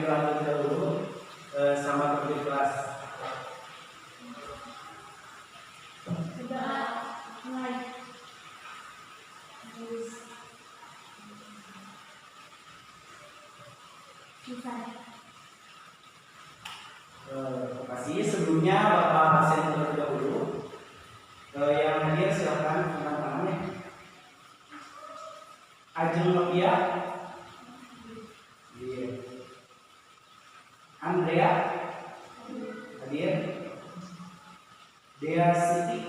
dilanjut dulu sama ke kelas. Sudah mulai. Kasih sebelumnya Bapak absen terlebih dahulu. Yang hadir silakan angkat tangannya. Ajeng Novia, hadir. Andrea, hadir. Dea Siti,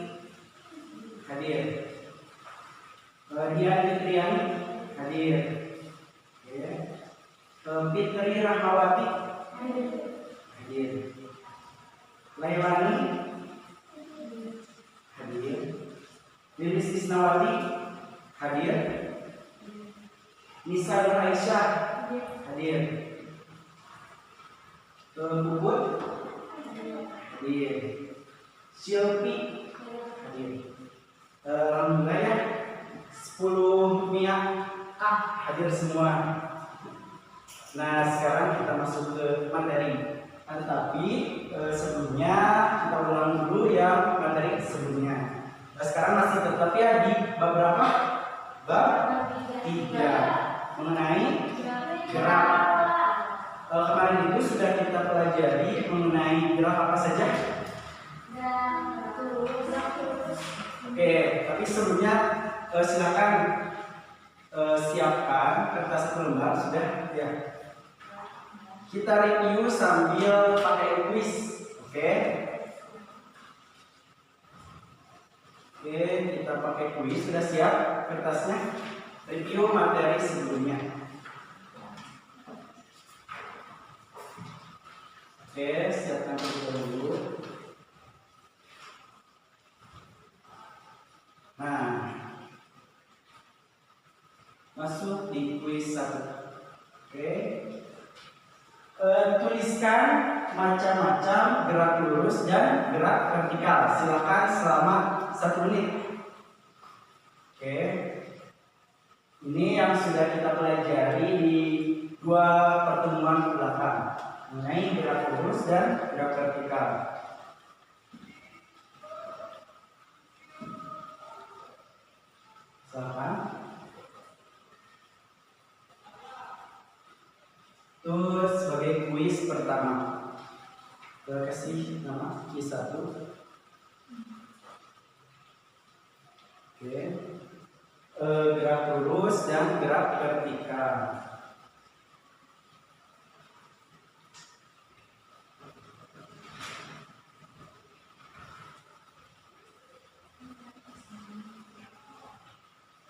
hadir. Dian Fitriani, hadir. Fitri Rahmawati, hadir. Lailani, hadir. Lilis Isnawati, hadir. Nisa Nur Aisyah, hadir. Bubut, hadir. Silvi, hadir. Alhamdulillah ya, 10 pihak hadir semua. Nah, sekarang kita masuk ke materi. Tetapi sebelumnya kita ulang dulu yang materi sebelumnya. Nah, sekarang masih tetap ya di bab berapa? Bab 3 mengenai gerak. Kemarin itu sudah kita pelajari mengenai gerak apa saja? Oke, tapi sebelumnya silakan siapkan kertas satu lembar sudah ya. Kita review sambil pakai kuis, oke? Oke, kita pakai kuis. Sudah siap kertasnya? Review materi sebelumnya. Oke, siapkan terlebih dahulu. Nah, masuk di kuis 1. Oke. Tuliskan macam-macam gerak lurus dan gerak vertikal. Silakan selama 1 menit. Oke. Ini yang sudah kita pelajari di 2 pertemuan belakang mengenai gerak lurus dan gerak vertikal. Silakan. Terus sebagai kuis pertama, kita kasih nama kuis 1. Oke. Gerak lurus dan gerak vertikal.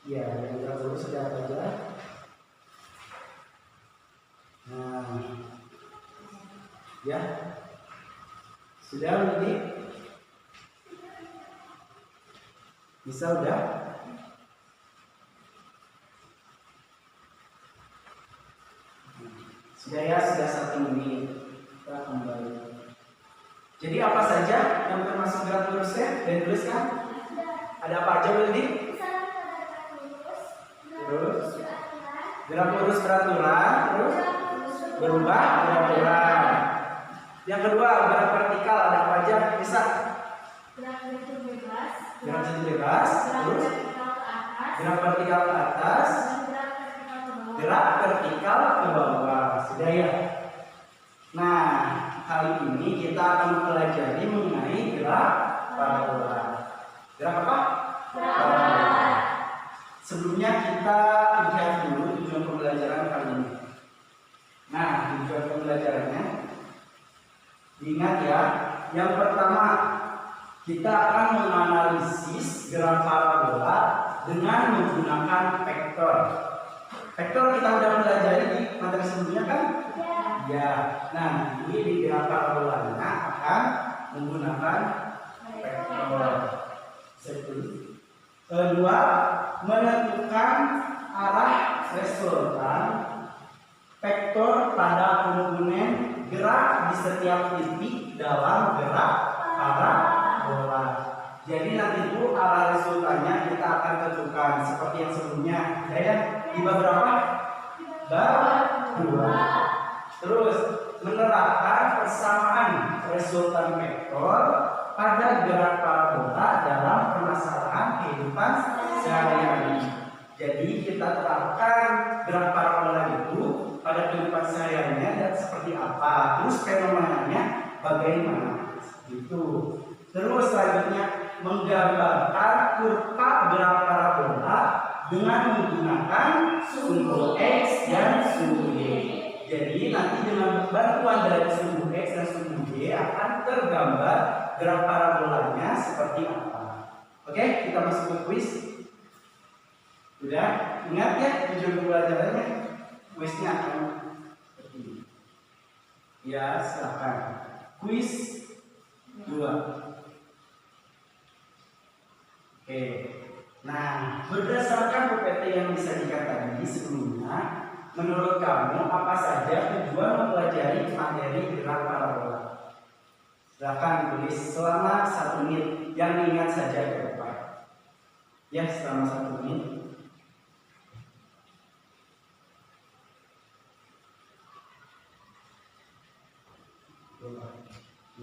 Ya, yang gerak lurus sudah apa aja? Nah, ya, sudah berarti bisa udah. Sudah ya, sudah 1 menit. Kita kembali. Jadi apa saja yang termasuk gerak lurusnya? Dan tuliskan. Ada apa aja berarti? Terus gerak lurus beraturan, terus berubah beraturan. Yang kedua, gerak vertikal ada apa aja? Bisa. Gerak jatuh bebas. Gerak jatuh bebas, terus gerak vertikal ke atas, gerak vertikal ke bawah. Sudah ya. Nah, kali ini kita akan mempelajari mengenai gerak parabola. Gerak apa? Parabola. Sebelumnya kita lihat dulu tujuan pembelajaran kali ini. Nah, tujuan pembelajarannya, ingat ya, yang pertama kita akan menganalisis gerak parabola dengan menggunakan vektor. Vektor kita sudah pelajari di materi sebelumnya kan? Ya. Nah, ini di gerak parabolanya akan menggunakan vektor. Kedua, menentukan arah resultan vektor pada komponen gerak di setiap titik dalam gerak parabola. Jadi nanti itu arah resultannya kita akan tentukan seperti yang sebelumnya. Ya, di bab berapa? Bab 2. Terus menerapkan persamaan resultan vektor pada gerak parabola dalam permasalahan kehidupan sehari-hari. Jadi kita terapkan gerak parabola itu pada kehidupan sehari-harinya dan seperti apa, terus fenomenanya bagaimana. Itu. Terus selanjutnya menggambarkan kurva gerak parabola dengan menggunakan sumbu X dan sumbu Y. Jadi nanti dengan bantuan dari sumbu X dan sumbu Y akan tergambar gerak parabolanya seperti apa. Oke, kita masuk ke kuis. Sudah, ingat ya tujuan pembelajarannya. Kuisnya akan seperti ini. Ya, silakan. Kuis 2. Oke. Nah, berdasarkan PPT yang disajikan tadi sebelumnya, menurut kamu apa saja tujuan mempelajari materi gerak parabola? Silakan ditulis selama 1 menit. Yang diingat saja ke depan. Ya, selama 1 menit.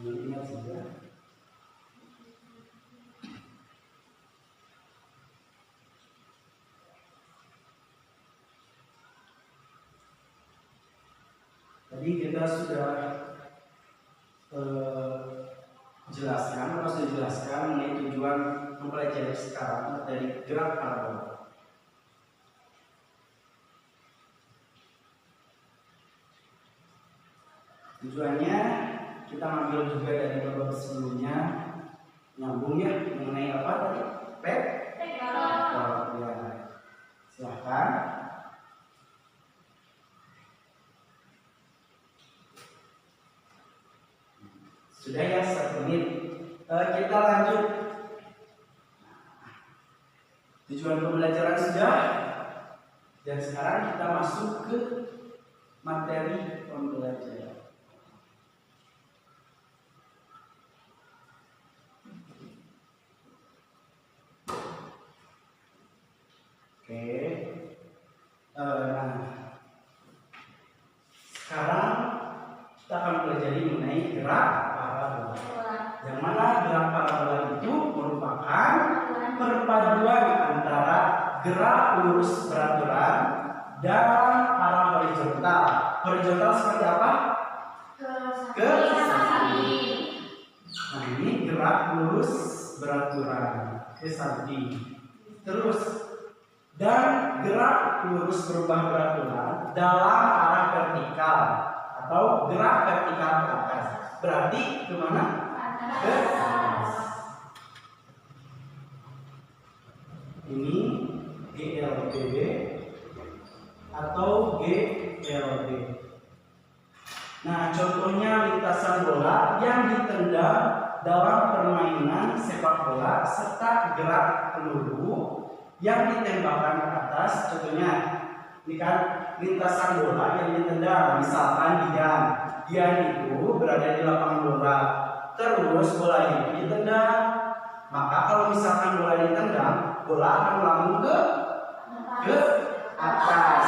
Ingat saja. Tadi kita sudah jelaskan mengenai tujuan mempelajari sekarang dari gerak parabola. Tujuannya kita ambil juga dari babak sebelumnya, nyambung ya mengenai apa tadi? Vektor. Ya. Silahkan. Sudah ya 1 menit. Kita lanjut. Tujuan pembelajaran sudah. Dan sekarang kita masuk ke materi pembelajaran. Oke. Nah, sekarang kita akan pelajari mengenai gerak parabola. Yang mana gerak parabola itu merupakan perpaduan antara gerak lurus beraturan dan arah horizontal. Horizontal seperti apa? Ke samping. Nah, ini gerak lurus beraturan ke samping. Terus dan gerak lurus berubah beraturan dalam arah vertikal atau gerak vertikal ke atas. Berarti kemana? Ke atas. Ini GLBB atau GLB. Nah, contohnya lintasan bola yang ditendang dalam permainan sepak bola serta gerak peluru yang ditembakkan ke atas. Contohnya ini kan lintasan bola yang ditendang, misalkan Dian itu berada di lapangan bola, terus bola itu ditendang. Maka kalau misalkan bola ditendang, bola akan melambung ke atas,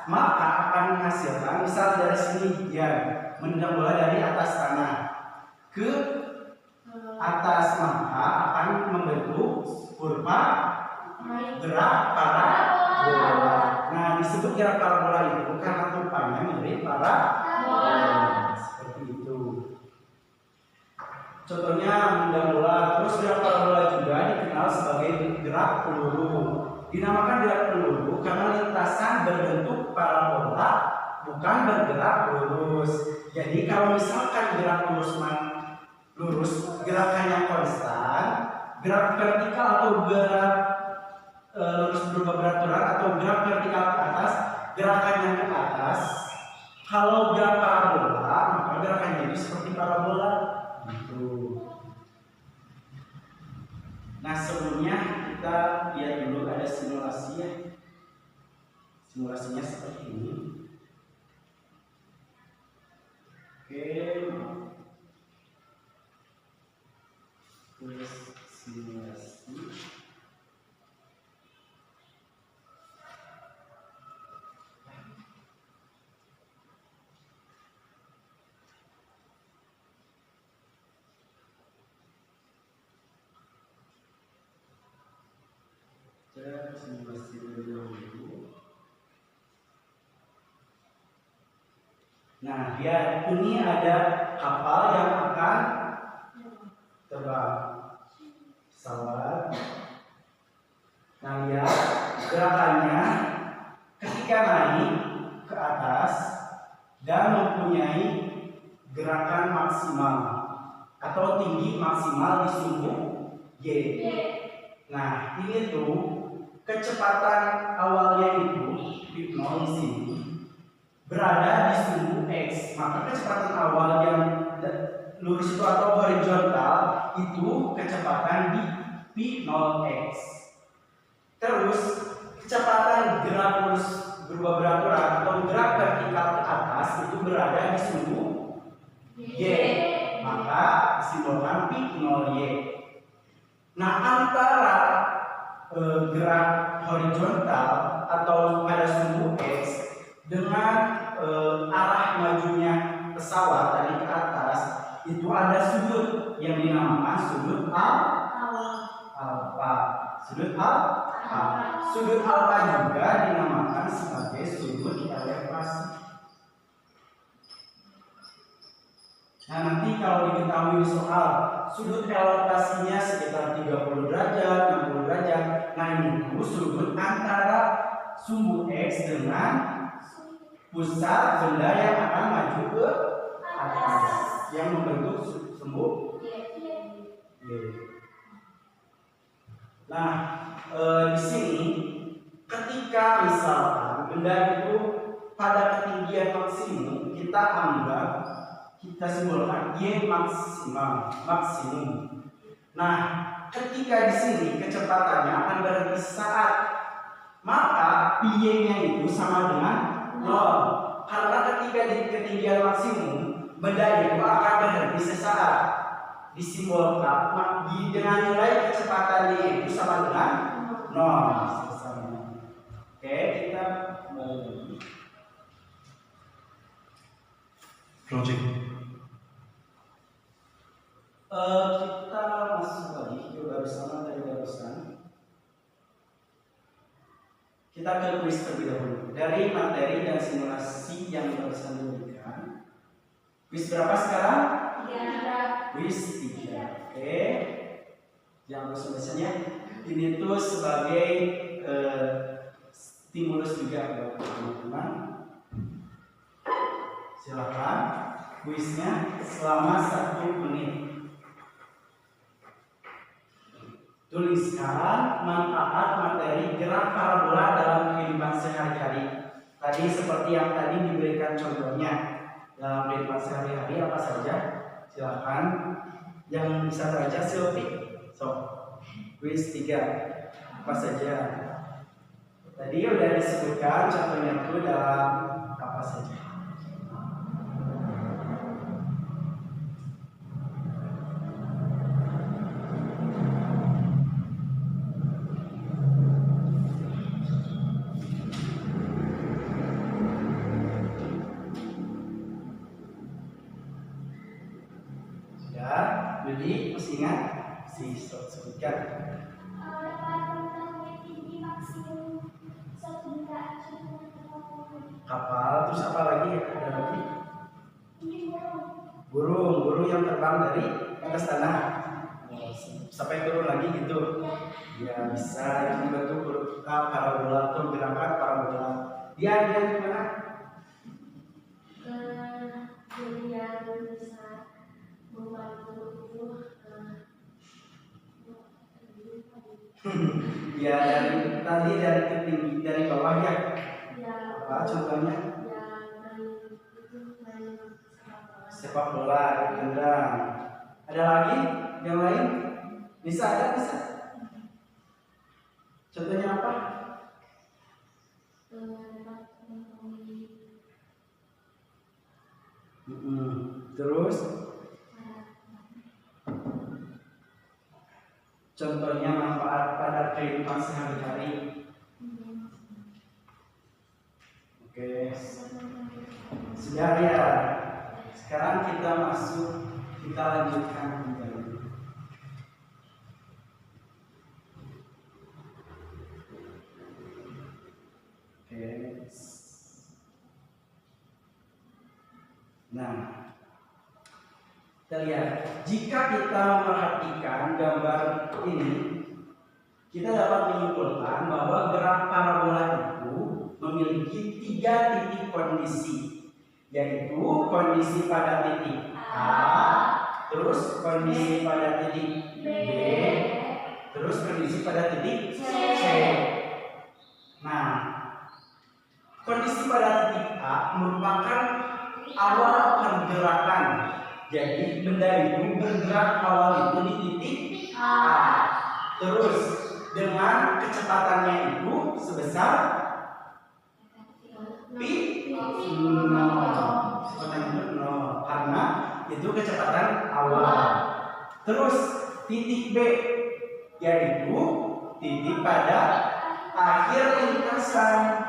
maka akan menghasilkan, misal dari sini Dian menendang bola dari atas tanah ke atas, maka akan membentuk kurva gerak parabola. Nah, disebut gerak parabola itu karena kurvanya mirip parabola. Seperti itu. Contohnya menendang bola. Terus gerak parabola juga dikenal sebagai gerak peluru. Dinamakan gerak peluru karena lintasan berbentuk parabola, bukan bergerak lurus. Jadi kalau misalkan gerak lurus gerakannya konstan, gerak vertikal atau gerak lurus berubah beraturan atau gerak vertikal ke atas, gerakannya ke atas. Kalau gerak parabola, maka gerakannya itu seperti parabola. Gitu. Nah, sebelumnya kita lihat dulu ada simulasi ya. Simulasinya seperti ini. Oke. Terus simulasi. simulasi dulu. Nah, dia ini ada kapal yang akan terbang, pesawat. Nah, lihat gerakannya ketika naik ke atas dan mempunyai gerakan maksimal atau tinggi maksimal di sumbu Y. Nah, ini tuh kecepatan awalnya itu V0 di sini berada di sumbu X. Maka kecepatan awal yang lurus itu atau horizontal itu kecepatan di V0x. Terus kecepatan gerak lurus berubah beraturan atau gerak vertikal ke atas itu berada di sumbu Y. Maka disimbolkan V0y. Nah, antara gerak horizontal atau pada sumbu X dengan arah majunya pesawat tadi ke atas itu ada sudut yang dinamakan sudut alfa. Sudut alfa. Sudut alfa juga dinamakan sebagai sudut elevasi. Nah, nanti kalau diketahui soal sudut elevasinya sekitar 30 derajat, 60 derajat. Nah, ini sudut antara sumbu X dengan pusat benda yang akan maju ke atas yang membentuk sumbu Y. Nah, di sini ketika misalkan benda itu pada ketinggian maksimum, kita anggap kita simbolkan Y maksimum. Nah, ketika di sini kecepatannya akan berhenti saat, maka Y-nya itu sama dengan 0. Karena ketika di ketinggian maksimum, benda itu akan berhenti sesaat. Disimbolkan dengan nilai kecepatannya itu sama dengan 0. Oke, kita mulai. Project. Kita masuk lagi ke barusan tadi barusan. Kita ke kuis terlebih dahulu. Dari materi dan simulasi yang barusan diberikan. Kuis berapa sekarang? 3. Kuis 3. Oke. Jangan lupa biasanya ini tuh sebagai stimulus juga buat teman-teman. Silakan kuisnya selama 1 menit. Tuliskan manfaat materi gerak parabola dalam kehidupan sehari-hari. Tadi seperti yang tadi diberikan contohnya dalam kehidupan sehari-hari apa saja? Silakan yang bisa saja Silvi. So, kuis 3 apa saja? Tadi udah disebutkan contohnya itu dalam apa saja? Jadi masih ingat si sebutkan kapal, terus apa lagi? Ada lagi burung yang terbang dari atas tanah sampai turun lagi gitu. Ya bisa itu bentuk parabola atau gerakan parabola. Dia gimana? Yang bisa membantu Ya dari tadi dari ketinggi dari bawah ya. Apa contohnya? Sepak bola, tendang. Ada lagi yang lain? Bisa ada bisa. Contohnya apa? Terus contohnya manfaat pada kehidupan sehari-hari. Oke, sudah ya. Sekarang kita lanjutkan kembali. Nah, kita lihat, jika kita memperhatikan gambar ini, kita dapat menyimpulkan bahwa gerak parabola itu memiliki 3 titik kondisi, yaitu kondisi pada titik A, terus kondisi pada titik B, terus kondisi pada titik C. Nah, kondisi pada titik A merupakan awal pergerakan. Jadi benda itu bergerak awal itu di titik A. Terus dengan kecepatannya itu sebesar kecepatan itu 0 karena itu kecepatan awal. Terus titik B yaitu titik pada akhir lintasan.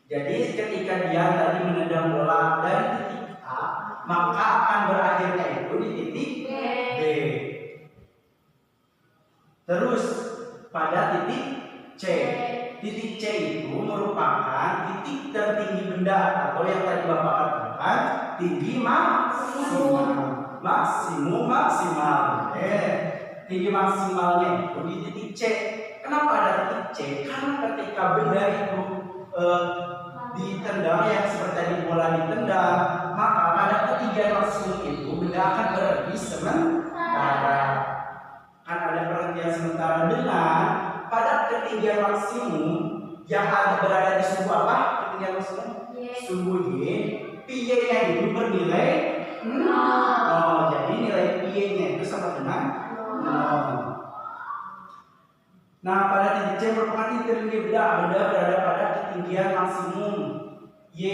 Jadi ketika dia tadi menendang bola dari titik A, maka akan berakhirnya itu di titik B. Terus pada titik C. Titik C itu merupakan titik tertinggi benda atau yang tadi Bapak katakan tinggi maksimal. Tinggi maksimalnya itu di titik C. Kenapa ada titik C? Karena ketika benda itu ditendang yang seperti tadi bola ditendang, maka pada ketinggian maksimum itu benda akan berhenti sementara. Kan ada perhentian sementara dengan pada ketinggian maksimum yang ada berada di sumbu apa? Ketinggian maksimum sumbu Y, pi-nya itu bernilai 0. Jadi nilai pi-nya itu sama dengan 0. Nah, pada titik C merupakan titik tertinggi benda berada pada ketinggian maksimum Y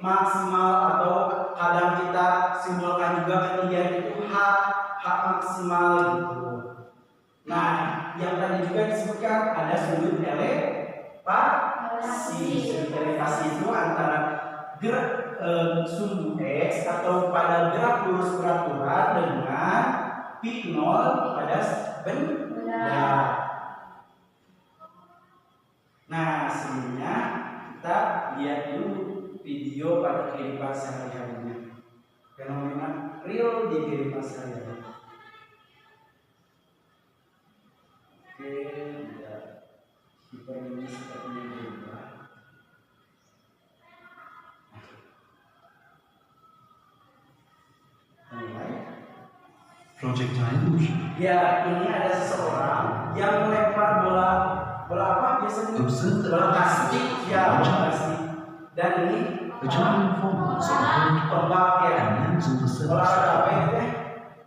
maksimal, atau kadang kita simbolkan juga ketinggian itu H maksimal gitu. Nah, yang tadi juga disebutkan ada sudut elevasi. Sudut elevasi itu antara gerak sumbu X atau pada gerak lurus beraturan dengan pi 0 pada benda. Nah, sebelumnya kita lihat dulu video pada kehidupan sehari-harinya, fenomena real di kehidupan sehari-hari. Oke, tidak hiper ini sepertinya berubah. Mulai. Projectile motion. Ya, ini ada seseorang yang melempar bola apa biasanya? Observe the Bola plastik, ya, bola plastik. Dan ini The giant falls are tombak ya. and lands on the Olahraga apa surface. itu?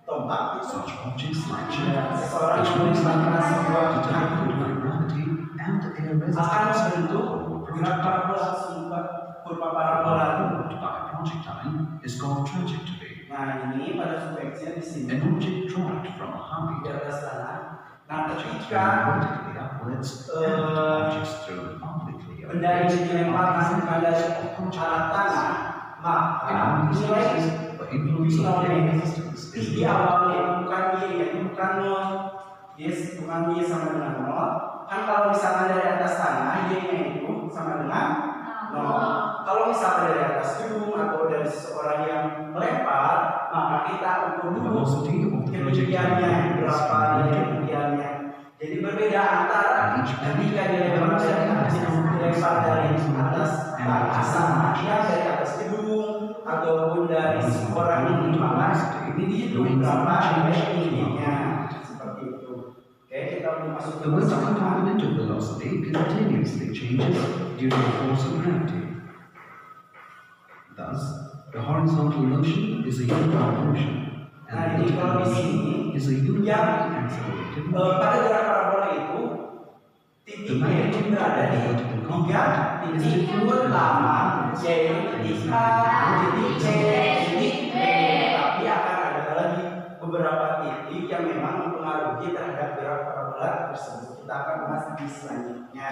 Tombak itu. Such objects like Ya, jets, seseorang which yang moves like menggunakan sebuah determined by gravity and air akan resistance, membentuk gerak parabola sumber kurva parabola. moved by a projectile is called trajectory. Nah, ini pada subjeksnya di sini An object dropped from a di height atas tanah. Nah, projects ketika vertically upwards and objects thrown obliquely benda ini dilemparkan pada arah tanah, In maka all these nilai cases, the influence of air resistance is tinggi awalnya bukan Y, yaitu bukan 0. Yes, bukan Y sama dengan 0. Kan kalau misalnya dari atas tanah, Y-nya itu sama dengan 0. Kalau misalnya dari atas gedung atau dari seseorang yang melempar, maka kita ukur the dulu velocity of the ketinggiannya berapa nilai ketinggiannya. Jadi berbeda antara ketika dilempar dari atas tanah sama yang dari atas gedung ataupun dari seorang yang melempar, ini dihitung berapa nilai ketinggiannya seperti itu. Oke, kita masuk ke The vertical persamaan. component of velocity continuously changes due to the force of gravity. Thus, the horizontal motion is a uniform motion, and Nah, the ini vertical kalau di motion sini is a uniformly yang accelerated motion. pada gerak parabola itu titiknya itu berada di 3 titik utama, yaitu titik A, titik C, titik B. Tapi akan ada lagi beberapa titik yang memang mempengaruhi terhadap gerak parabola tersebut. Kita akan bahas di selanjutnya.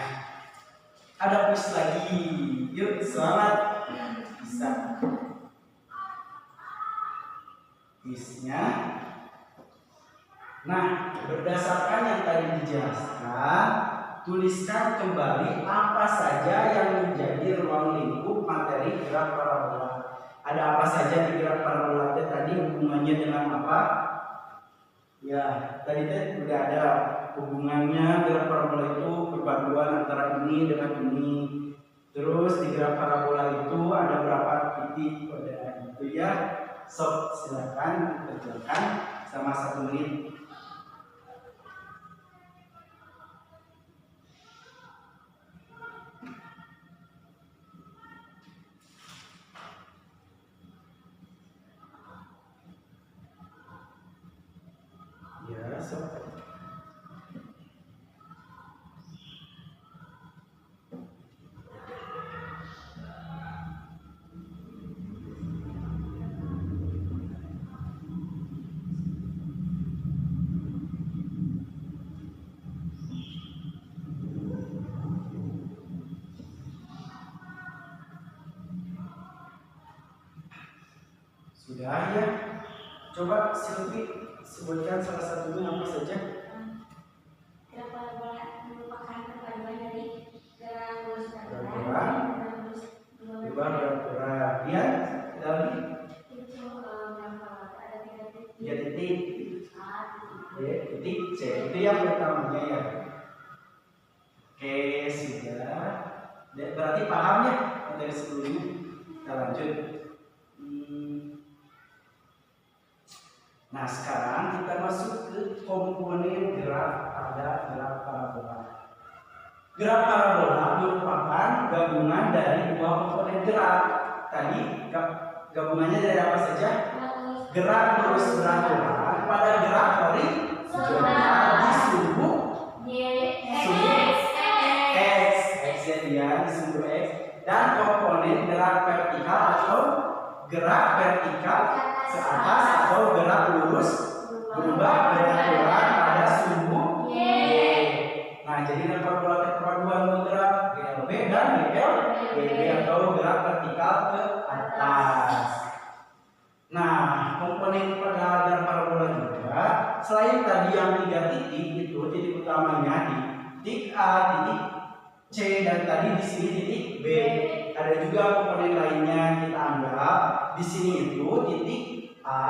Ada kuis lagi, yuk selamat bisa. Kuisnya. Nah, berdasarkan yang tadi dijelaskan, tuliskan kembali apa saja yang menjadi ruang lingkup materi gerak parabola. Ada apa saja di gerak parabola tadi, hubungannya dengan apa? Ya, tadi udah ada hubungannya gerak parabola itu perpaduan antara ini dengan ini. Terus di gerak parabola itu ada berapa titik pada itu ya. Sob, silakan kerjakan sama 1 menit. Ya, sob. Sudah ya. Coba Silvi sebutkan salah satunya apa saja. Gerak parabola merupakan perpaduan dari gerak lurus dan Gerak dua berat. Ya, ada lagi itu berapa? Ada 3 titik. 3 titik. A, Ya, titik C itu yang pertamanya ya. Oke, sudah. Berarti paham ya materi sebelumnya. Kita lanjut. Nah, sekarang kita masuk ke komponen gerak pada gerak parabola. Gerak parabola merupakan gabungan dari 2 komponen gerak. Tadi gabungannya dari apa saja? Gerak lurus beraturan pada gerak horizontal di sumbu X ya, di sumbu X, dan komponen gerak vertikal atau gerak vertikal ke atas atau gerak lurus berubah beraturan pada sumbu Y. Nah, jadi dengan parabola perpaduan gerak GLB dan GLBB atau gerak vertikal ke atas. Nah, komponen pada gerak parabola juga selain tadi yang 3 titik itu, titik utamanya di titik A, titik C, dan tadi di sini titik B. Ada juga komponen lainnya kita anggap di sini itu titik A,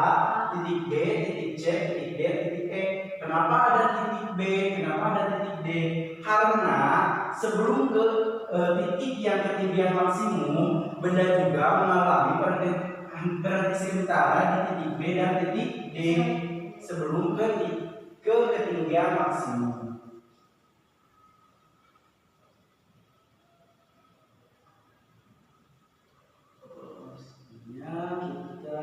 titik B, titik C, titik D, titik E. Kenapa ada titik B? Kenapa ada titik D? Karena sebelum ke titik yang ketinggian maksimum, benda juga mengalami berhenti sementara di titik B dan titik D sebelum ke ketinggian maksimum. Kita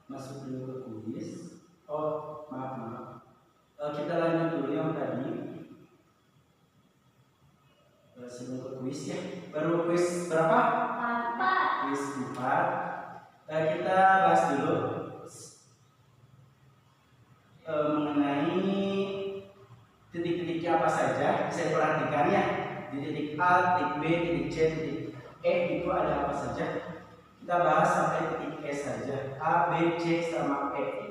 masuk dulu ke kuis. Oh, maaf. Kita lanjut dulu yang tadi. Sebelum ke kuis ya. Baru kuis berapa? 4. Kuis 4. Kita bahas dulu mengenai titik-titiknya apa saja. Saya perhatikan ya. Di titik A, titik B, titik C, titik E itu ada apa saja. Kita bahas sampai titik E saja. A, B, C sama E.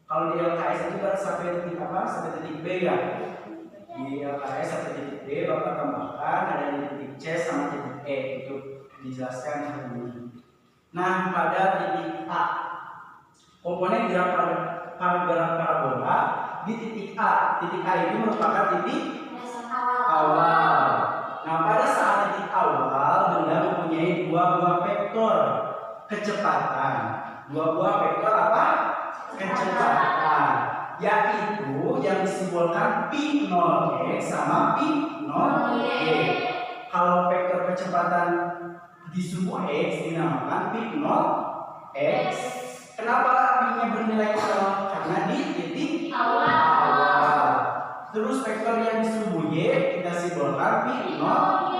Kalau di LKS itu baru sampai titik apa? Sampai titik B ya. Di LKS sampai titik B Bapak tambahkan ada di titik C sama titik E, itu dijelaskan hari ini. Nah, pada titik A, komponen gerak parabola di titik A. Titik A itu merupakan titik awal. Nah, pada saat titik awal benda mempunyai 2 buah vektor kecepatan. 2 buah vektor apa? Kecepatan, yaitu yang disimbolkan P0x sama P0y. Kalau vektor kecepatan di sumbu X dinamakan P0x. Kenapa P-nya bernilai 0? Karena di titik awal. Terus vektor yang di sumbu Y kita simbolkan P0y.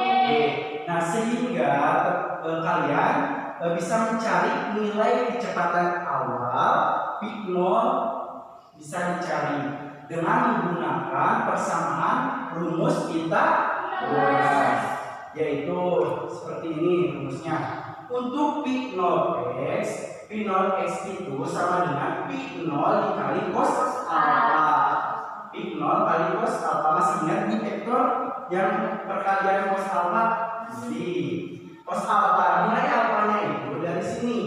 Nah, sehingga kalian bisa mencari nilai kecepatan awal P0 bisa dicari dengan menggunakan persamaan rumus Pythagoras, yaitu seperti ini rumusnya. Untuk P0x itu sama dengan P0 dikali cos alpha. P0 kali cos alpha, masih ingat di vektor yang perkalian cos alpha? Cos alpha, nilai alfanya itu dari sini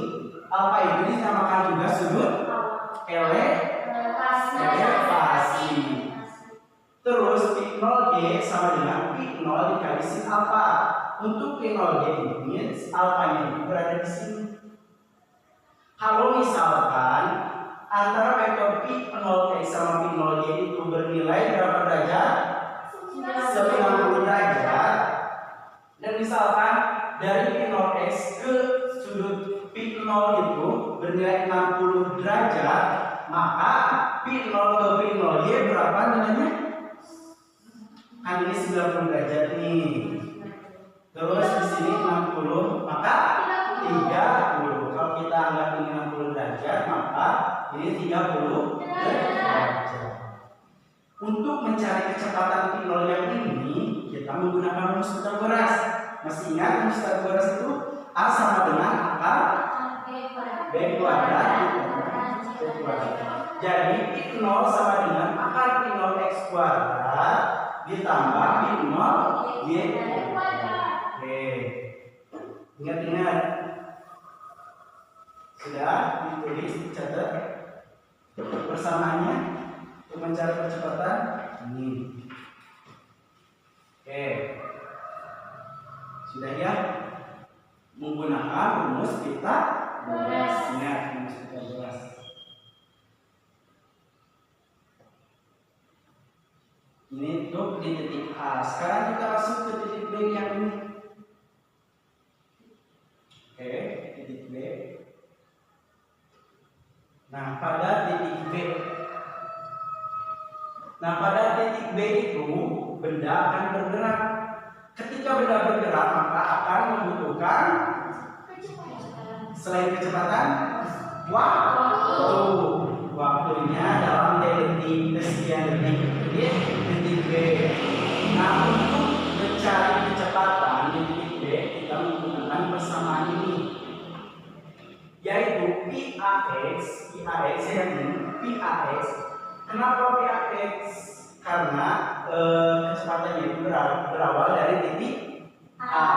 Alfa itu dinamakan juga sudut elevasi. Terus pi 0G sama dengan pi 0 dikali sin alfa. Untuk pi 0G ini alfanya itu berada di sini. Kalau misalkan antara vektor pi 0x sama pi 0G itu bernilai berapa derajat? 90 derajat. Dan misalkan dari pi 0x ke sudut pi 0 itu bernilai 60 derajat, maka pi 0 ke pi 0G berapa nilainya? Kan ini 90 derajat nih. Terus di sini 60, maka 30. Kalau kita anggap ini 60 derajat, maka ini 30 derajat. Untuk mencari kecepatan pi 0 yang ini, kita menggunakan rumus Pythagoras. Masih ingat rumus Pythagoras itu A sama dengan akar B kuadrat ditambah C kuadrat. Jadi pi 0 sama dengan akar pi 0x kuadrat ditambah pi 0 y kuadrat. Oke, ingat-ingat. Sudah ditulis, dicatat persamaannya untuk mencari kecepatan ini. Oke, sudah ya, menggunakan rumus Pythagoras. Ingat rumus Pythagoras. Ini untuk di titik A. Sekarang kita masuk ke titik B yang ini. Oke, titik B. Nah, pada titik B itu benda akan bergerak. Ketika benda bergerak, maka akan membutuhkan selain kecepatan waktu. Waktunya dalam detik, sekian detik. Jadi titik B. Nah, untuk mencari kecepatan di titik B, kita menggunakan persamaan ini, yaitu PAX yang ini, PAX. Kenapa PAX? Karena kecepatannya itu berawal dari titik A.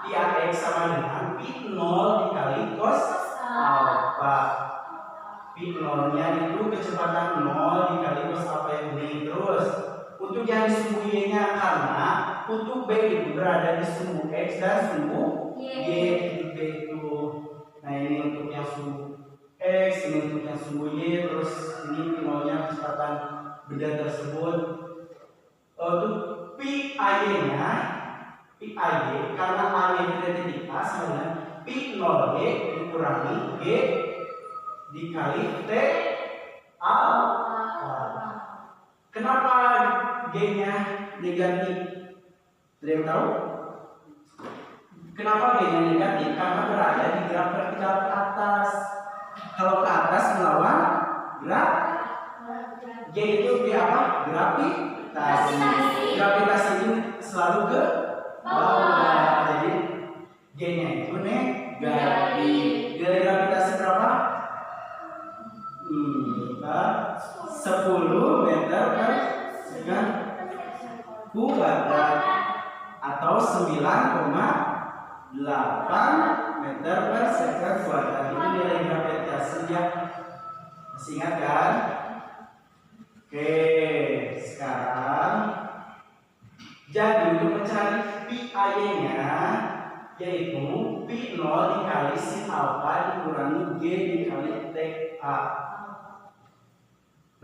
PAX sama dengan pi 0 dikali cos alfa. Pi 0-nya itu kecepatan 0 dikali cos alfa yang ini. Terus untuk yang di sumbu Y-nya, karena untuk B itu berada di sumbu X dan sumbu Y. Titik B itu. Nah, ini untuk yang sumbu X, ini untuk yang sumbu Y, terus ini pi 0-nya kecepatan benda tersebut. Untuk pi AY-nya, karena AY dari titik A sama dengan pi 0G dikurangi G dikali T alfa. Kenapa G-nya negatif? Ada yang tahu? Kenapa G-nya negatif? Karena berada di graf vertikal ke atas. Kalau ke atas melawan graf G itu G apa? Gravitasi. Gravitasi ini selalu ke bawah. Jadi G-nya itu negatif. Gravitasi berapa? 10 meter per second kuadrat atau 9,8 meter per second kuadrat. Itu nilai gravitasinya. Masih ingat kan? Oke, sekarang jadi untuk mencari pi AY-nya, yaitu pi 0 dikali sin alfa dikurangi G dikali T A.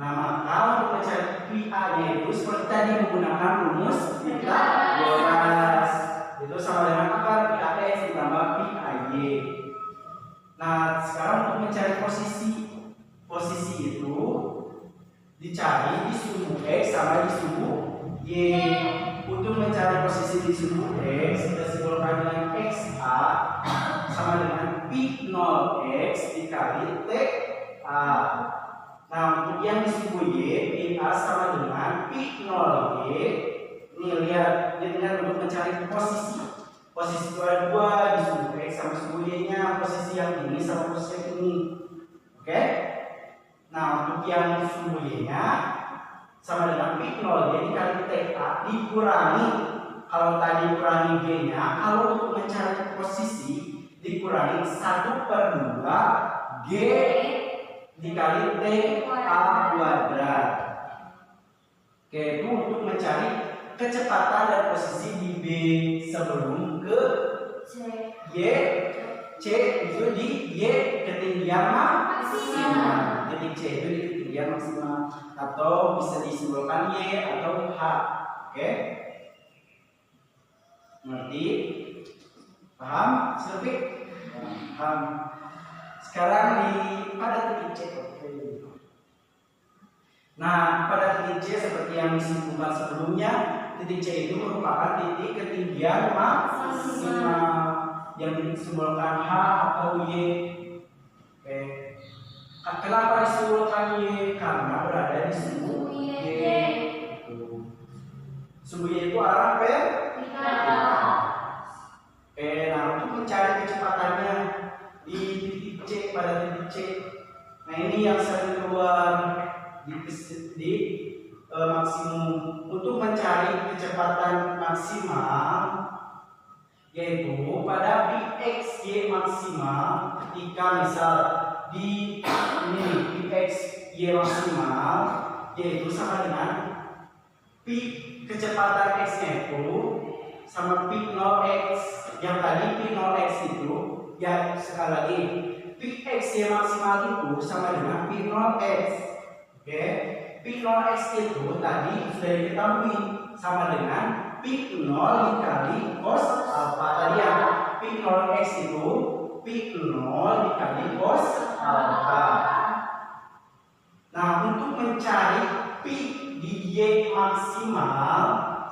Nah, maka untuk mencari pi A-nya itu seperti tadi menggunakan rumus Pythagoras. Itu sama dengan akar pi AX ditambah pi AY. Nah, sekarang untuk mencari posisi itu dicari di sumbu X sama di sumbu Y. Untuk mencari posisi di sumbu X, kita simbolkan dengan XA sama dengan pi 0X dikali T A. Nah, untuk yang di sumbu Y, pi A sama dengan pi 0Y. Ini lihat, untuk mencari posisi itu ada dua di sumbu X sama sumbu Y-nya, posisi yang ini sama posisi yang ini. Oke? Nah, untuk yang sumbu Y-nya sama dengan pi 0Y dikali T A dikurangi, kalau tadi kurangi G-nya, kalau untuk mencari posisi dikurangi 1/2 G dikali T A kuadrat. Oke, itu untuk mencari kecepatan dan posisi di B sebelum ke Y, C itu di Y ketinggian maksimal. Titik C itu di ketinggian maksimal, atau bisa disimbolkan Y atau H. Oke, ngerti? Paham? Silvi? Paham. Sekarang pada titik C. Nah, pada titik C seperti yang disimpulkan sebelumnya, titik C itu merupakan titik ketinggian maksimal yang disimbolkan H atau Y. Oke. Kenapa disimbolkan Y? Karena berada di sumbu Y. Sumbu Y itu arah vertikal. Oke, nah untuk mencari kecepatannya di titik C, pada titik C. Nah, ini yang sering keluar di maksimum. Untuk mencari kecepatan maksimal yaitu pada Pxy maksimal, ketika misal di ini Pxy maksimal yaitu sama dengan P kecepatan x nya itu sama P0x, yang tadi P0x itu ya sekali lagi Pxy maksimal itu sama dengan P0x. Oke, P0x itu tadi sudah diketahui sama dengan P0 dikali cos alpha. Tadi ya, P0x itu P0 dikali cos alpha. Nah, untuk mencari P di Y maksimal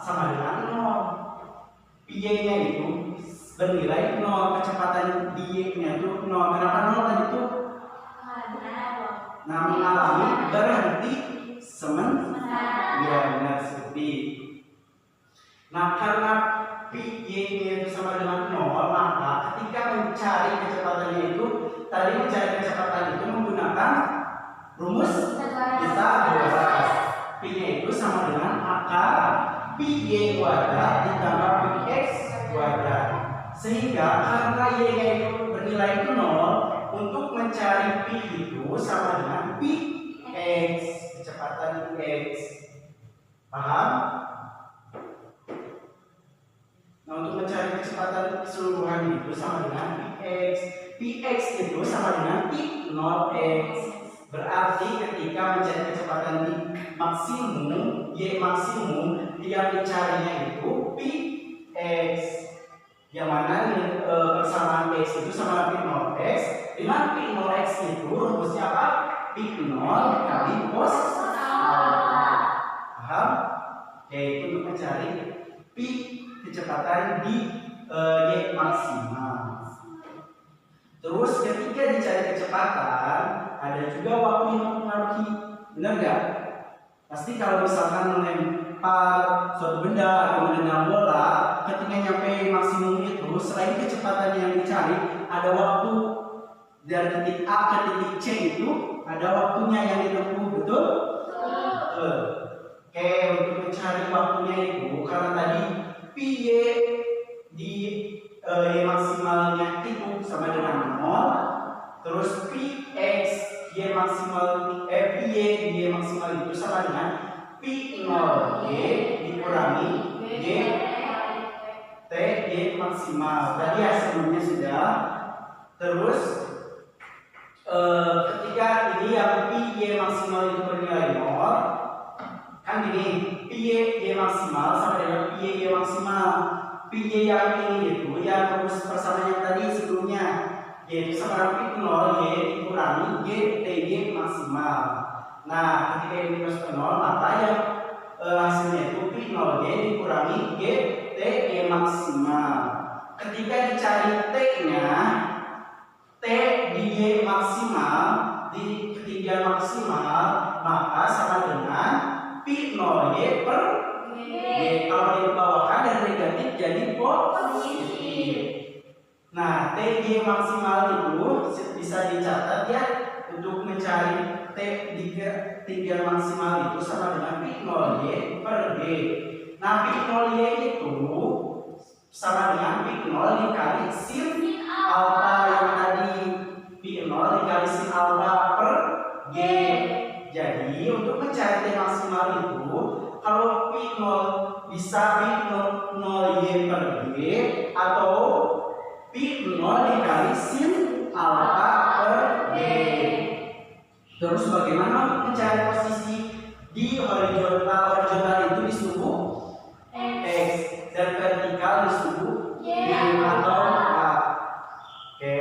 sama dengan 0. Y-nya itu bernilai 0, kecepatan di Y-nya itu 0. Kenapa 0 tadi itu? Nah, mengalami berhenti sementara. Ya, benar seperti. Nah, karena P-Y-nya itu sama dengan 0, maka ketika mencari kecepatannya itu, tadi mencari kecepatan itu menggunakan rumus Pythagoras. P-nya itu sama dengan akar P-Y kuadrat ditambah P-X kuadrat. Sehingga karena Y-nya itu bernilai 0, untuk mencari P itu sama dengan P-X, kecepatan X. Paham? Nah, untuk mencari kecepatan keseluruhan itu sama dengan Px. Px itu sama dengan P0x. Berarti ketika mencari kecepatan di maksimum, Y maksimum, yang dicarinya itu Px. Yang mana persamaan X itu sama P0x. Dengan P0x itu rumusnya apa? P0 dikali cos alpha. Paham? Yaitu untuk mencari P kecepatan di Y maksimal. Terus ketika dicari kecepatan, ada juga waktu yang mempengaruhi. Benar nggak? Pasti kalau misalkan melempar suatu benda atau menendang bola, ketika nyampe maksimum itu, selain kecepatan yang dicari, ada waktu dari titik A ke titik C itu, ada waktunya yang ditempuh, betul? Oke, untuk mencari waktunya itu, karena tadi Py di Y maksimalnya itu sama dengan 0, terus Px Y maksimal Py di Y maksimal itu sama dengan P0 Y dikurangi Y T Y maksimal. Tadi ya sebelumnya sudah. Terus ketika ini yang Py maksimal itu bernilai 0, kan gini, Py maksimal sama dengan Py maksimal. Py yang ini itu yang rumus persamaan yang tadi sebelumnya, yaitu sama dengan P0 Y dikurangi Y Ty maksimal. Nah, ketika ini minus ke 0, maka yang hasilnya itu P0 Y dikurangi Y Ty maksimal. Ketika dicari T-nya, T di Y maksimal di ketinggian maksimal, maka sama dengan P0 Y per Y. Kalau dibawahkan dari negatif jadi positif. Nah, TY maksimal itu bisa dicatat ya, untuk mencari T di ketinggian maksimal itu sama dengan P0 Y per G. Nah, P0 Y itu sama dengan P0 dikali sin alfa yang tadi P0 dikali sin alfa per G. Jadi untuk mencari T maksimal itu kalau P0 bisa P0 Y per G atau P0 dikali sin alfa per G. Terus bagaimana untuk mencari posisi di horizontal itu disuruh X dan vertikal disuruh Y atau A. Oke.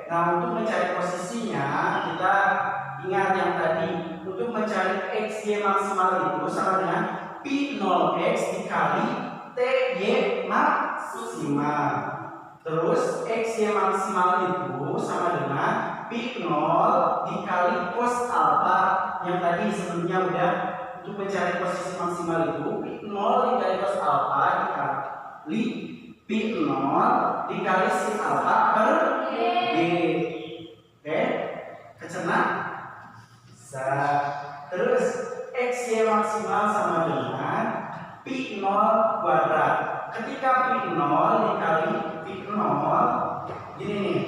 Nah, untuk mencari posisinya kita ingat yang tadi untuk mencari XY maksimal itu sama dengan P0X dikali TY maksimal. Terus XY maksimal itu sama dengan P0 dikali cos alfa yang tadi sebelumnya udah. Untuk mencari posisi maksimal itu P0 dikali cos alfa dikali P0 dikali sin alfa per G. Oke, kecerna? Bisa. Terus XY maksimal sama dengan P0 kuadrat. Ketika P0 dikali P0 gini nih.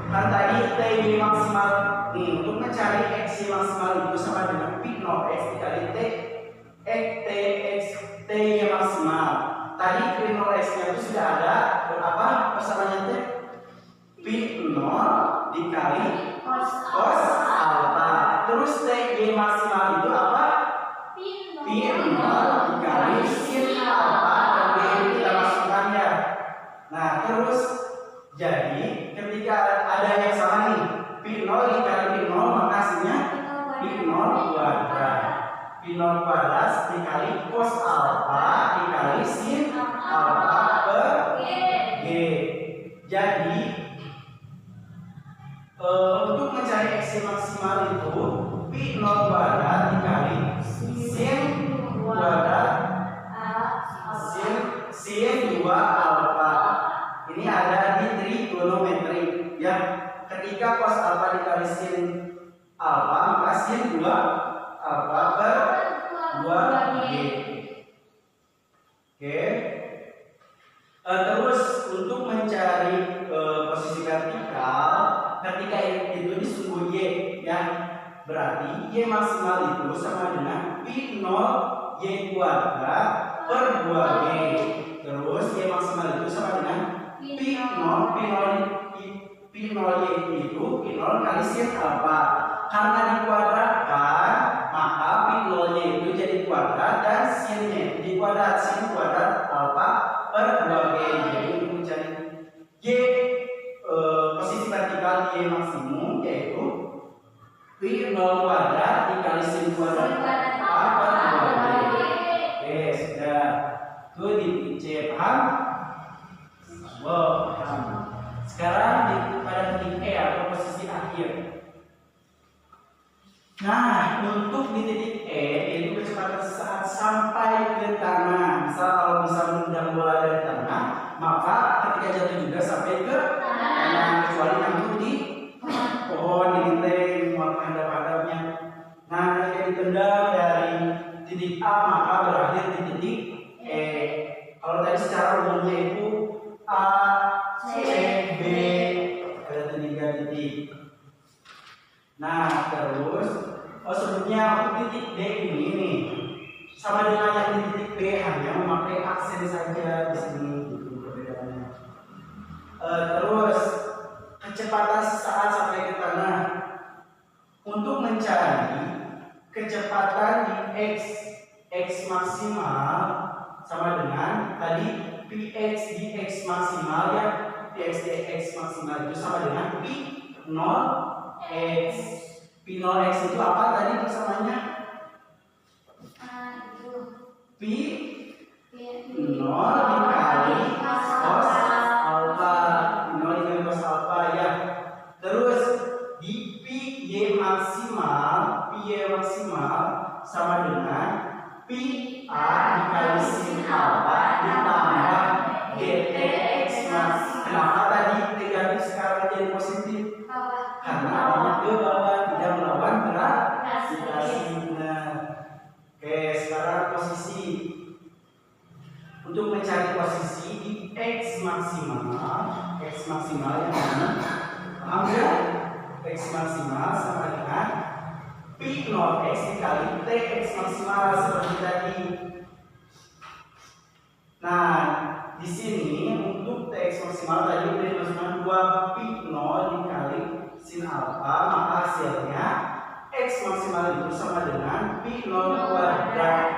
Kan tadi TY maksimal nih, untuk mencari XY maksimal itu sama dengan P0X dikali TY maksimal. Tadi P0X nya itu sudah ada berapa persamaannya T? P0 dikali cos alfa. Terus TY maksimal itu apa? P0 dikali sin alfa per G. Kita masukkan ya. Nah terus jadi ketika ada yang sama nih P0 dikali P0 maka hasilnya P0 kuadrat. P0 kuadrat dikali cos alfa dikali sin alfa per G. Jadi untuk mencari XY maksimal itu P0 kuadrat dikali sin kuadrat sin 2 alfa. Ini ada di trigonometri ya. Ketika cos alfa dikali sin alfa maka sin 2 alfa per 2G. Oke. Terus untuk mencari posisi vertikal ketika itu disuruh Y ya. Berarti Y maksimal itu sama dengan P0 Y kuadrat per 2G. Terus Y maksimal itu sama dengan P0 Y itu P0 kali sin alfa. Karena dikuadratkan maka P0 Y itu jadi kuadrat dan sin-nya di kuadrat sin kuadrat alfa per 2G. Jadi untuk mencari Y posisi vertikal Y maksimum yaitu P0 kuadrat dikali sin kuadrat alfa per 2G. Oke, sudah. Itu di C paham? Wow, paham. Sekarang pada titik E atau posisi akhir. Nah, untuk di titik E yaitu kecepatan saat sampai ke tanah. Misal kalau bisa menendang bola dari tanah, maka ketika jatuh juga sampai ke tanah, kecuali nyangkut di pohon, di dinding, muat hadap-hadapnya. Nah, ketika ditendang dari titik A maka berakhir di titik E. Kalau tadi secara umumnya itu A, C, B, ada 3 titik. Nah, terus sebelumnya untuk titik D ini nih sama dengan yang di titik B hanya memakai aksen saja di sini gitu perbedaannya. Terus kecepatan saat sampai ke tanah. Untuk mencari kecepatan di X maksimal sama dengan tadi Px di X maksimal ya. Px di X maksimal itu sama dengan P0x. P0x itu apa tadi persamanya? P0 dikali cos alfa. P0 dikali cos alfa ya. Terus di Py maksimal sama dengan PA dikali sin alfa ditambah GTX mas. Kenapa tadi negatif sekarang jadi positif? Karena awalnya ke bawah tidak melawan gravitasi. Benar. Oke, sekarang posisi. Untuk mencari posisi X maksimal yang mana? Paham ya? X maksimal sama dengan P 0x dikali TX maksimal seperti tadi. Nah, di sini untuk TX maksimal tadi udah dimasukkan 2 P 0 dikali sin alfa, maka hasilnya X maksimal itu sama dengan P 0 kuadrat.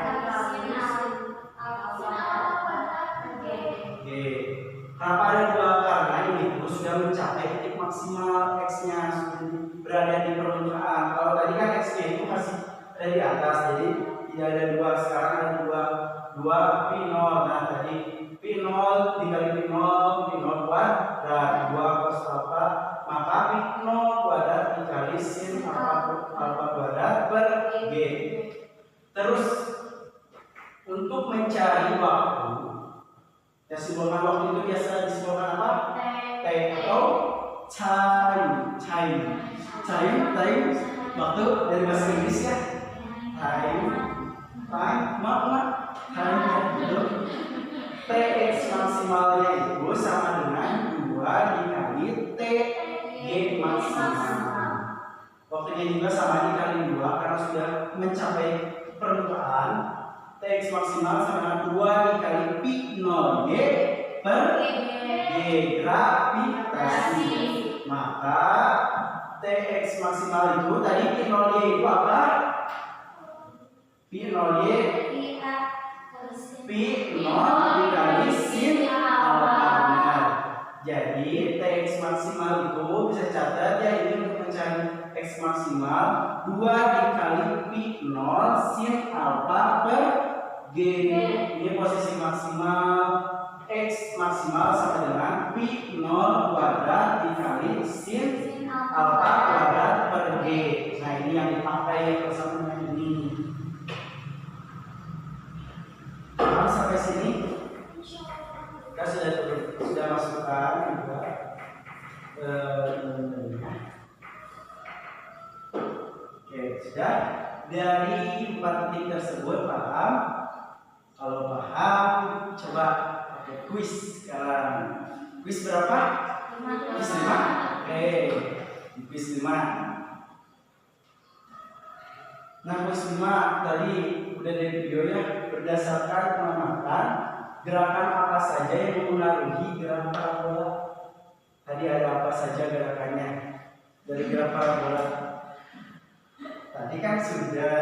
Oke, kenapa ada dua? Karena ini itu sudah mencapai titik maksimal X-nya, sudah berada di permukaan. Kalau tadi kan X-nya itu masih ada di atas, jadi tidak ada dua. Sekarang ada dua P 0. Nah tadi P 0 dikali P 0 kuadrat 2 cos alfa, maka P 0 kuadrat dikali sin alfa kuadrat per G. Terus untuk mencari waktu, ya simbolkan waktu itu biasa disimbolkan apa? T atau time waktu dari bahasa Inggris ya. Time ya, betul. TX maksimalnya itu sama dengan 2 dikali TG maksimal. Waktunya juga sama dikali 2 karena sudah mencapai permukaan. TX maksimal sama dengan 2 dikali P 0G per G gravitasi. Maka TX maksimal itu tadi P 0G itu apa? P 0G P 0 dikali sin alfa. Jadi TX maksimal itu bisa catat ya, ini untuk mencari X maksimal 2 dikali P 0 sin alfa per G. Ini posisi maksimal. X maksimal sama dengan P 0 kuadrat dikali sin alfa kuadrat per G. Nah ini yang dipakai persamaan ini. Nah, sampai sini kita sudah masukkan juga oke, sudah. Dari 4 titik tersebut paham? Kalau paham, coba pakai kuis sekarang. Kuis berapa? 5. Kuis 5? Oke, kuis 5. Nah, kuis 5 tadi udah dari video ya, berdasarkan pengamatan gerakan apa saja yang mempengaruhi gerakan parabola. Tadi ada apa saja gerakannya dari gerakan parabola? Tadi kan sudah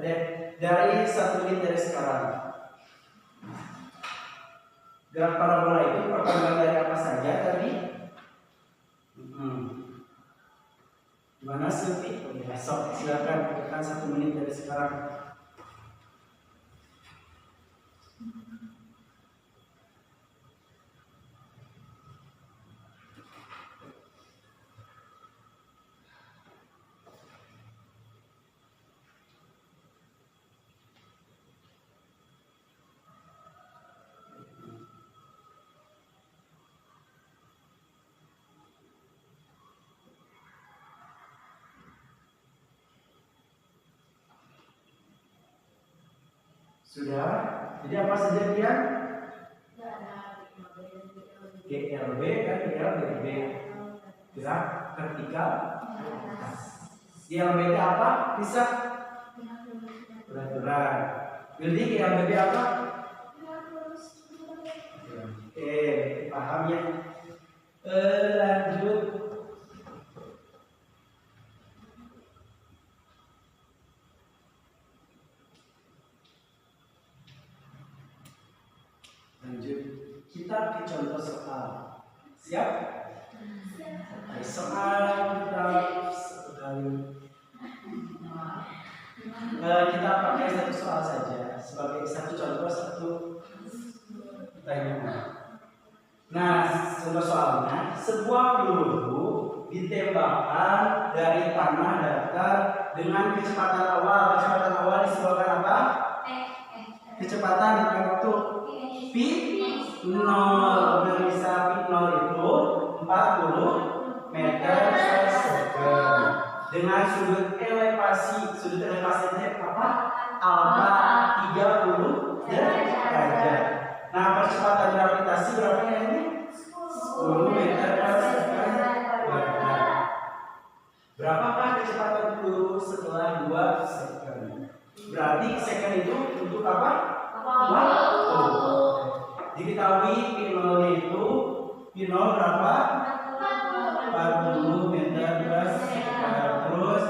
dari 1 menit dari sekarang. Gerak parabola itu perkembangan dari apa saja tadi? Gimana Silvi? Besok silakan tekan 1 menit dari sekarang. Sudah? Jadi apa saja dia? GLB dan GLB. Gerak vertikal. GLB itu apa? Bisa? Berat. Jadi GLB apa? Oke, paham ya? Lanjut. Kita ke contoh soal. Siap? Soal kita kita pakai satu soal saja sebagai satu contoh, satu pertanyaan. Nah, contoh soalnya, sebuah peluru ditembakkan dari tanah datar dengan kecepatan awal. Kecepatan awal disebutkan apa? Kecepatan dengan waktu P 0. Dan bisa P 0 itu 40 meter per second. Dengan sudut elevasi itu apa? Alfa 30 derajat. Nah, percepatan gravitasi berapa ya ini? 10 10 meter per second kuadrat. Berapakah kecepatan peluru setelah 2 second? Berarti second itu untuk apa? Waktu. Diketahui P0-nya itu P0 berapa? 40 meter per second. Terus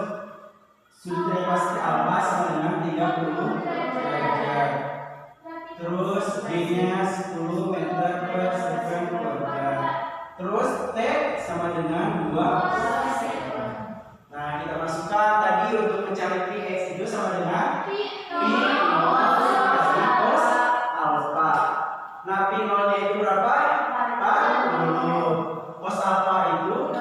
sudut pasti alfa sama dengan 30 derajat. Terus B-nya 10 meter per second kuadrat. Terus T sama dengan 2 second. Nah, kita masukkan tadi untuk mencari Px itu sama dengan P0 kali cos alfa. Nah, P0-nya itu berapa? 40. Cos alfa itu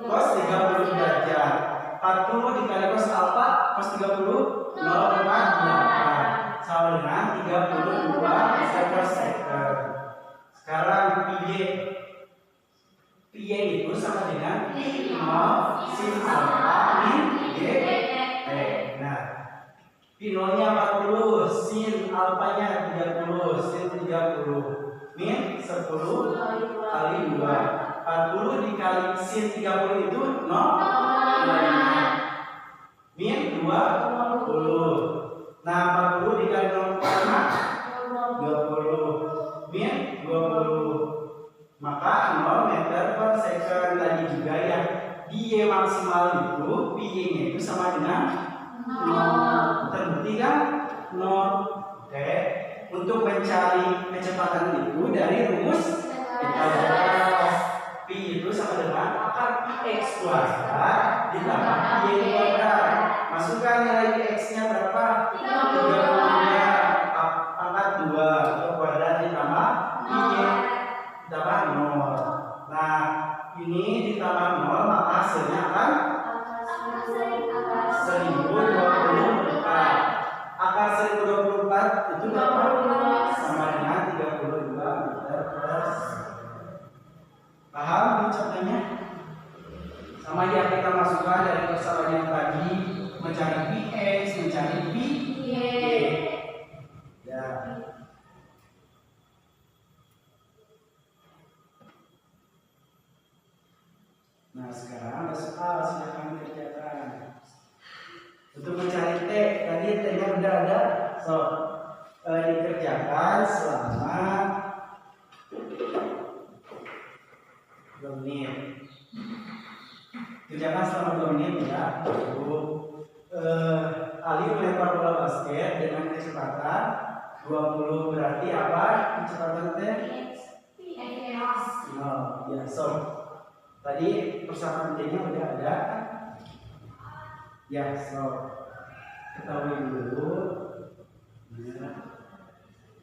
cos 30 derajat. 40 dikali cos alfa cos 30 0,8 sama dengan 32 meter per second. Sekarang Pi itu sama dengan P0 sin alfa min G T. Nah, P0-nya 40, sin alfanya 30, sin 30 min 10 kali 2. 40 dikali sin 30 itu 0, min 20. Nah, 40 dikali 0,5 20 min 20. Maka 0 meter per second. Tadi juga ya, Y maksimal itu Y-nya itu sama dengan 0. Terbukti kan? 0. Oke. Untuk mencari kecepatan itu dari rumus Pythagoras. P itu sama dengan akar Px kuadrat ditambah Y kuadrat. Masukkan nilai Px-nya berapa? 32 pangkat 2 atau kuadrat ditambah Y ditambah 0. Nah, ini ditambah 0 maka hasilnya akan 1024. Akar 1024 itu berapa? Sama dengan 32 meter per second. Paham contohnya? Sama ya, kita masukkan dari persamaan yang tadi, mencari Px, mencari Py. Ya. Nah, sekarang ada soal, silakan kerjakan. Untuk mencari T, tadi T-nya udah ada, so dikerjakan selama 2 menit. Kerjakan selama 2 menit ya. Ali melempar bola basket dengan kecepatan 20, berarti apa kecepatan T? No, ya, so tadi persamaan T-nya udah ada. Ya, so ketahui dulu ya,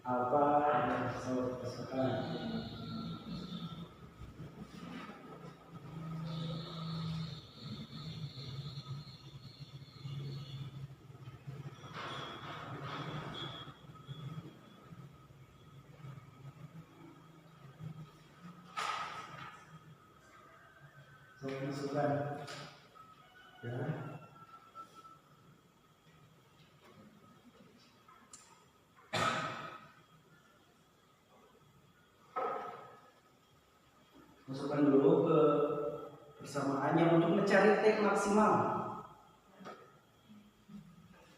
apa ya, so persamaan. So masukkan ya. Masukkan dulu ke persamaannya untuk mencari T maksimal.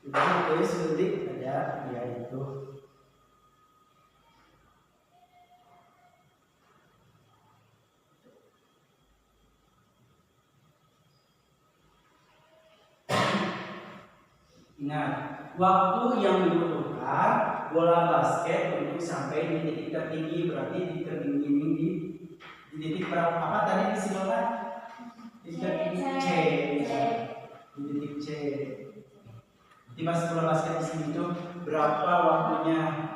Itu sedikit ada ya itu. Ingat, waktu yang dibutuhkan bola basket untuk sampai di titik tertinggi, berarti di tertinggi ini di titik berapa? Apa tadi disimulkan? Di titik C. Di titik C. Di pas bola basket di sini itu berapa waktunya?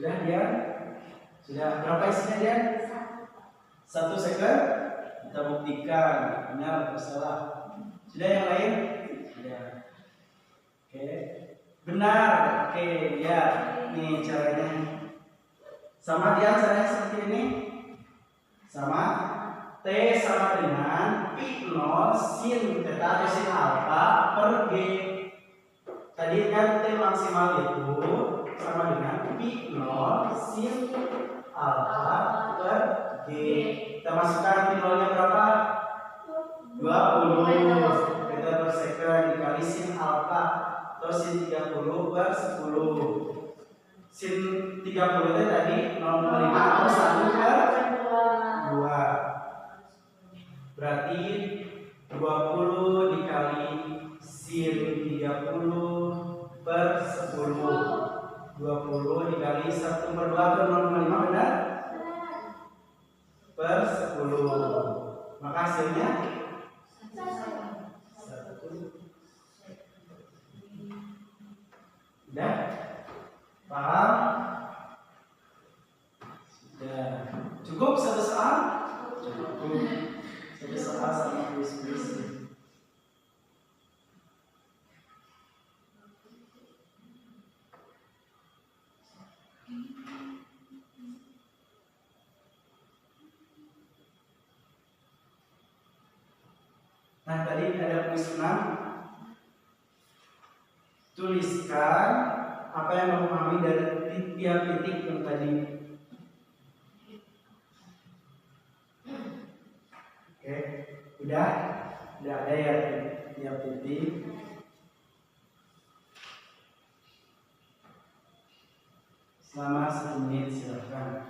Sudah dia? Sudah berapa isinya dia? 1 second. Kita buktikan benar atau salah. Sudah yang lain? Sudah. Oke. Benar. Oke, ya. Nih caranya. Sama dia caranya seperti ini. Sama. T sama dengan pi 0 sin theta atau sin alfa per G. Tadi kan T maksimal itu sama dengan pi 0 sin alfa per G. Kita masukkan pi 0 nya berapa? 20 meter per second dikali sin alfa atau sin 30 per 10. Sin 30 itu tadi 0,5 atau 1 per 2. Berarti 20 dikali sin 30 per 10. 20 dikali 1 per 2 atau 0,5 benar? Per 10. Maka hasilnya 1. Udah? Paham? Sudah. Cukup satu soal? Cukup. Satu soal sama kuis-kuis. Nah, tadi ada kuis 6. Tuliskan apa yang kamu pahami dari tiap titik yang tadi. Oke, udah ada ya tiap titik. Selama 1 menit silakan.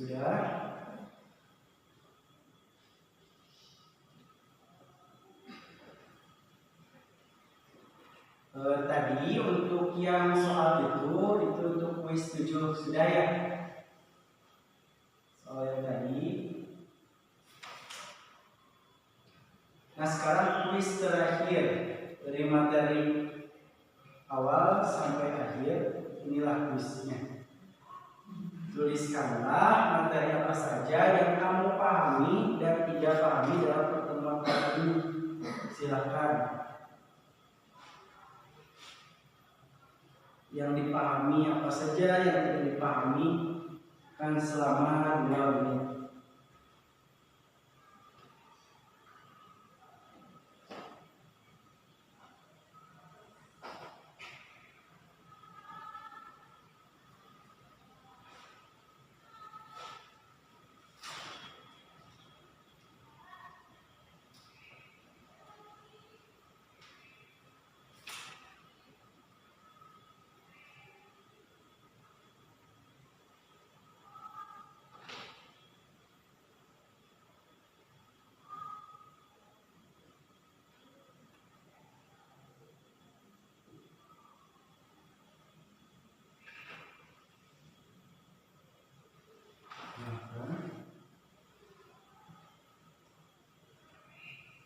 Sudah? Tadi untuk yang soal itu untuk kuis 7 sudah ya? Soal yang tadi. Nah sekarang kuis terakhir dari materi awal sampai akhir. Inilah kuisnya. Tuliskanlah materi apa saja yang kamu pahami dan tidak pahami dalam pertemuan kali ini. Silakan. Yang dipahami apa saja, yang tidak dipahami kan selama 2 menit.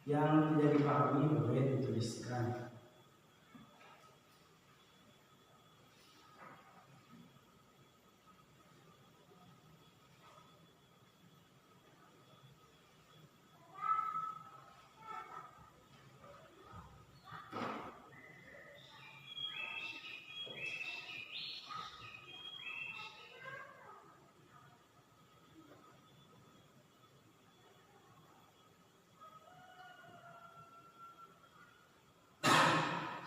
Yang tidak dipahami boleh dituliskan.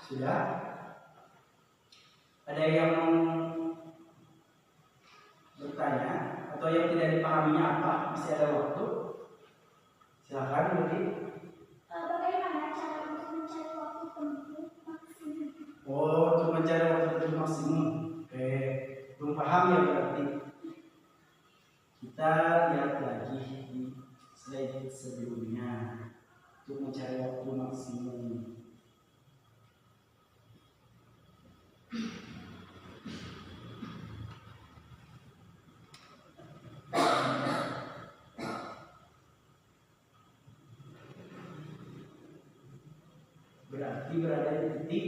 Sudah? Ada yang bertanya atau yang tidak dipahaminya apa? Masih ada waktu? Silakan berarti. Bagaimana cara untuk mencari waktu tempuh maksimum? Oh, untuk mencari waktu tempuh maksimum. paham ya berarti. Kita lihat lagi di slide sebelumnya untuk mencari waktu maksimum. Berarti berada di titik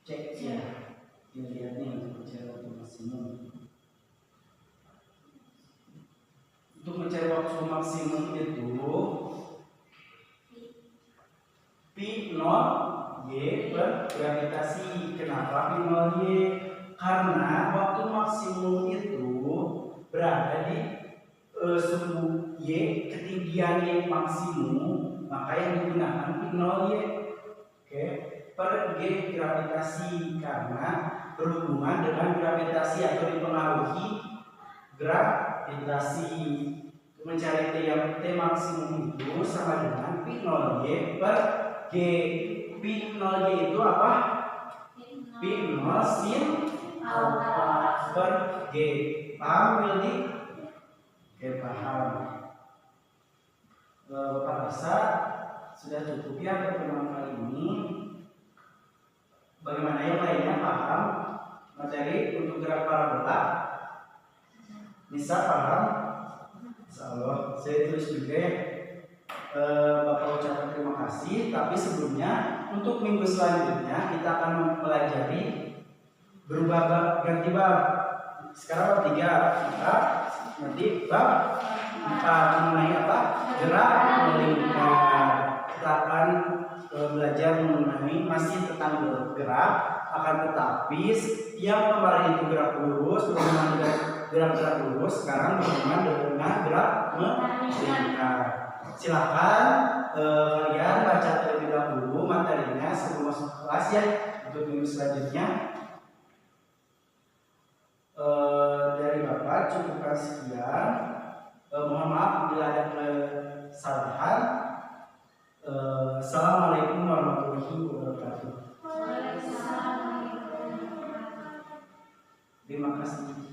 cek ya. Dilihatnya untuk mencari waktu maksimum. Untuk mencari waktu maksimum itu P0 Y per gravitasi. Kenapa P0 Y? Karena waktu maksimum itu berada di suhu Y, ketinggian Y maksimum, maka yang digunakan P0 Y. Oke, per G gravitasi karena berhubungan dengan gravitasi atau dipengaruhi gravitasi. Mencari T maksimum itu sama dengan P0 Y per G. P0 Y itu apa? P0 sin alpha per G. Paham Wildi? Oke, paham. Bapak rasa sudah cukup ya pertemuan kali ini. Bagaimana yang lainnya paham materi untuk gerak parabola? Bisa paham? Insyaallah. Saya tulis juga ya. Bapak ucapkan terima kasih. Tapi sebelumnya untuk minggu selanjutnya kita akan mempelajari berubah ganti bab. Sekarang bab 3, maka nanti bab 4 mengenai apa? Gerak melingkar. Kita akan belajar mengenai masih tentang gerak, akan tetapi yang kemarin itu gerak lurus, berhubungan dengan gerak lurus, sekarang berhubungan dengan gerak melingkar. Silakan kalian baca terlebih dahulu materinya sebelum masuk kelas ya. Untuk minggu selanjutnya dari Bapak cukupkan sekian. Mohon maaf bila ada kesalahan. Assalamualaikum warahmatullahi wabarakatuh. Terima kasih.